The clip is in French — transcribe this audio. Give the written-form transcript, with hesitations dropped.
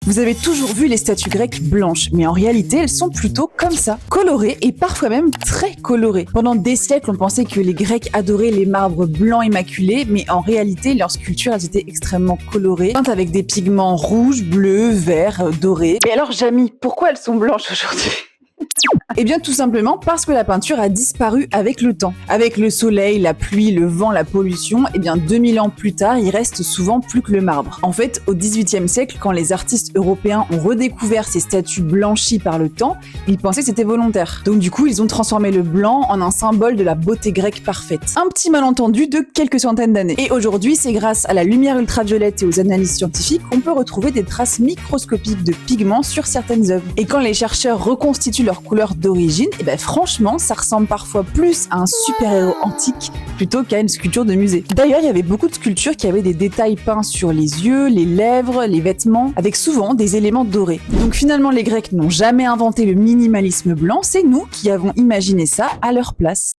Vous avez toujours vu les statues grecques blanches, mais en réalité, elles sont plutôt comme ça, colorées et parfois même très colorées. Pendant des siècles, on pensait que les Grecs adoraient les marbres blancs immaculés, mais en réalité, leurs sculptures, elles étaient extrêmement colorées, peintes avec des pigments rouges, bleus, verts, dorés. Et alors, Jamy, pourquoi elles sont blanches aujourd'hui ? Eh bien tout simplement parce que la peinture a disparu avec le temps. Avec le soleil, la pluie, le vent, la pollution, eh bien 2000 ans plus tard, il reste souvent plus que le marbre. En fait, au XVIIIe siècle, quand les artistes européens ont redécouvert ces statues blanchies par le temps, ils pensaient que c'était volontaire. Donc du coup, ils ont transformé le blanc en un symbole de la beauté grecque parfaite. Un petit malentendu de quelques centaines d'années. Et aujourd'hui, c'est grâce à la lumière ultraviolette et aux analyses scientifiques qu'on peut retrouver des traces microscopiques de pigments sur certaines œuvres. Et quand les chercheurs reconstituent leur couleur d'origine, et ben franchement, ça ressemble parfois plus à un super-héros antique plutôt qu'à une sculpture de musée. D'ailleurs, il y avait beaucoup de sculptures qui avaient des détails peints sur les yeux, les lèvres, les vêtements, avec souvent des éléments dorés. Donc finalement, les Grecs n'ont jamais inventé le minimalisme blanc, c'est nous qui avons imaginé ça à leur place.